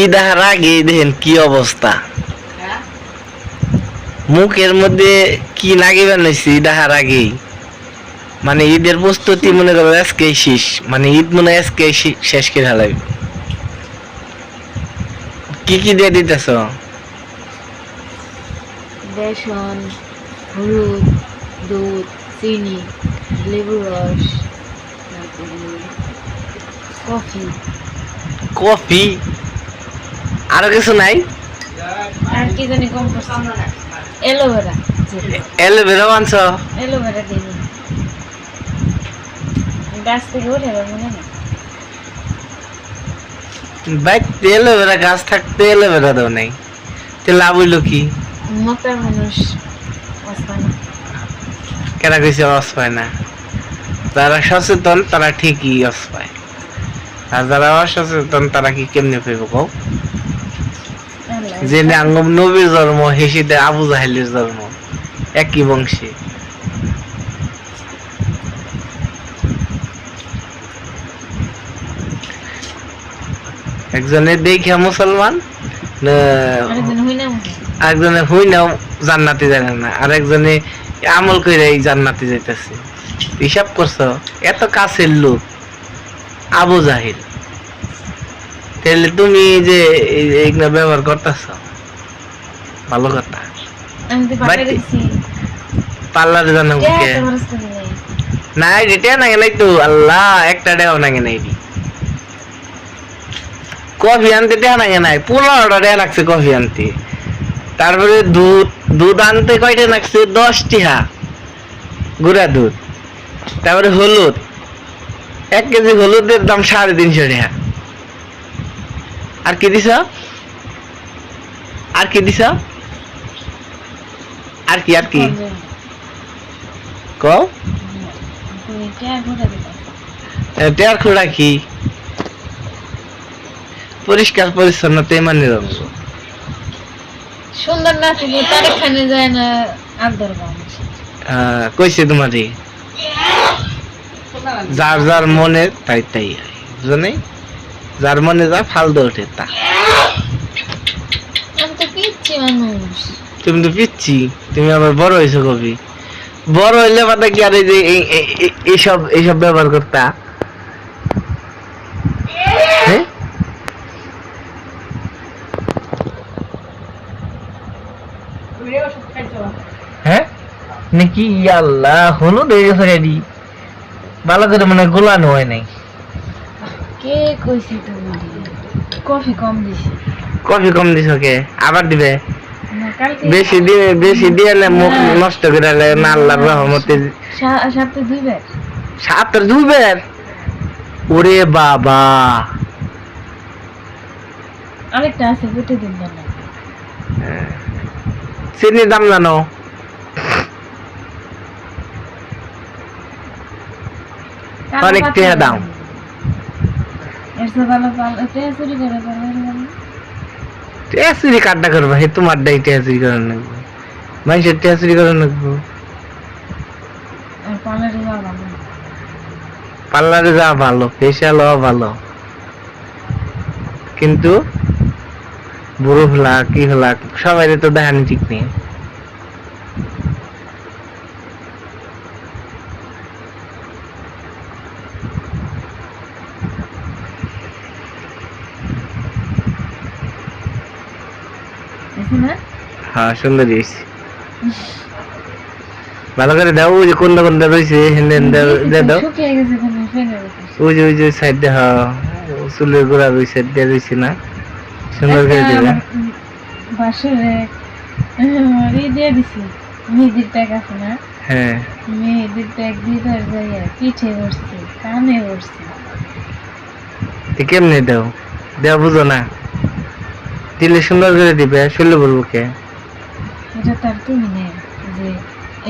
ঈদ আসার আগে দেখেন কি অবস্থা, মুখের মধ্যে কি নাগি বানাইছি ঈদ আসার আগেই। মানে ঈদের প্রস্তুতি মনে করো আজকে শেষ, মানে ঈদ মনে হয় আজকে শেষ করে হালাই। কি কি দিয়ে দিতেছ? বেসন, হলুদ, দুধ, চিনি, লেবুর রস, তারপরে কফি। কফি আরো কিছু নাই? আর কি জানি কম করছে, এলোভেরা। এলোভেরা আনছ? এলোভেরা দিই গাছ থেকে উঠে মনে নেই। বাইতে এলোভেরা গাছ থাকতে এলোভেরা দাও নাই, তে লাভ হইলো কি? মতার মানুষ আসবে না। কেনা কইছে রস পায় না? যারা সচেতন তারা ঠিকই রস পায়, আর যারা অসচেতন তারা কি কেমনে পাইব কও? যে আঙ্গম নবীর জন্ম হেসিতে আবু জাহেলের জন্ম, একই বংশী। একজনে দেখা মুসলমান, একজনে হই নাও জান্নাতে জানে না, আর একজনে আমল করে এই জান্নাতে যাইতেছে। হিসাব করছো, এত কাছের লোক আবু জাহিল, তাহলে তুমি যে এইগুলা ব্যবহার করতেছ ভালো কথা। পার্লারে জানো নাই রেটে নাগে নাই তো, আল্লাহ একটা টাকাও নাগে নাই। কফি আনতে টাকা নাগে নাই, 15টা টাকা লাগছে কফি আনতে। তারপরে দুধ দুধ আনতে কয়টা লাগছে? 10 টাকা গুঁড়া দুধ। তারপরে হলুদ, 1 কেজি হলুদের দাম 350 টাকা। আর কি দিছ? আর কি দিছ? আর কি আর কি কও? টেয়ার খোড়া কি? পরিষ্কার পরিচ্ছন্নতা মানে সুন্দর না থাকলে তার এখানে যায় না। আদর কইছে তোমারে, যার যার মনে তাই তাই বুঝো, যার মনে যা ফালতু ওঠে তা। আমি তো পিচ্ছি মানুষ। তুমি তো পিচ্ছি, তুমি আবার বড় হয়েছো কবি। বড় হইলে পাতা কি আর এই যে এইসব এইসব ব্যবহার করতা? হ্যাঁ নাকি? আল্লাহ, হলুদ হয়ে গেছে রেডি, ভালো করে মনে গোলানো হয় নাই। কে কইছি তুমি? কফি কম দিছি। কফি কম দিছ কে? আবার দিবে? বেশি দিয়ে মুখ নষ্ট করে না, আল্লাহর রহমতে। সপ্তাহে 2 বার। সপ্তাহে 2 বার? ওরে বাবা, আরেকটা আছে প্রতিদিন না। চিনির দাম জানো? অনেক টাকা দাম। চুরি কাটটা করবা, হে তোমার ডাই চুরি করার লাগবো, মানুষের চুরি করার লাগবো। পার্লারে যাওয়া ভালো, ফেসিয়াল হওয়া ভালো, কিন্তু বুড়ো হলা কি হলা সবাই তো দেখানি ঠিক নেই। হ্যাঁ সুন্দর হয়েছে, ভালো করে দাও। ওই যে কোনটা কোনটা রয়েছে দাও, ওই যে ওই যে সাইড দিয়ে, হ্যাঁ চুলের গোড়া ওই সাইড দিয়ে রয়েছে না, সুন্দর করে দেবে। মেহেদির ট্যাগ আছে না? হ্যাঁ, মেহেদির ট্যাগ দিবার যাইয়া পিঠে বসছে, কানে বসছে। কেমনে দাও? দেওয়া বুঝো না, দিলে সুন্দর করে দিবে, শুনলে বলবো কে? এটা তার তুমি নেই যে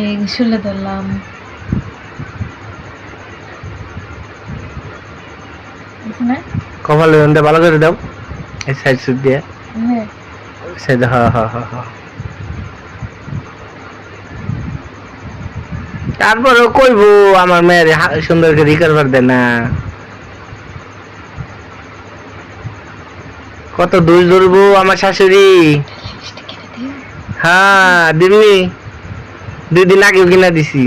এই শুলে ধরলাম। কপালে ভালো করে দাও, এই সাইড সুদ দিয়ে সাইড। হ্যাঁ হ্যাঁ হ্যাঁ হ্যাঁ। তারপরেও কইবো আমার মেয়ের সুন্দর করে ই করবার দেয় না। কত দোষ ধরবো আমার শাশুড়ি। লিপস্টিক কিনে দিও। হ্যাঁ দিমনি, 2 দিন আগেও কিনা দিছি।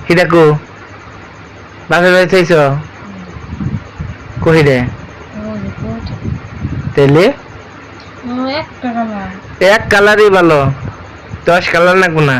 কি দেখো বাপের বাড়ি থাইছ কহি রে ও যে কোট। তেলে ও একটা কালার। এক কালারই ভালো, 10 কালার না কোনা।